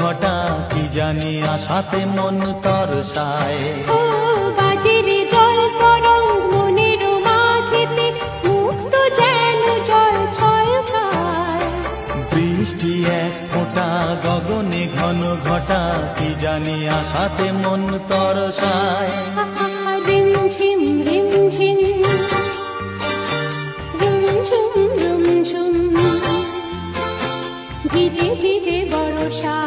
ঘটা কি জানি আশাতে মন তরসায়। ও বাজেরে জল তরঙ্গ মনের মাঝেতে মুক্ত যেন জল ছল খায়। বৃষ্টি এক ফোঁটা গগনে ঘন ঘটা কি জানি আশাতে মন তরসায়। রিমঝিম রিমঝিম রুমঝুম রুমঝুম ভিজে ভিজে বর্ষা।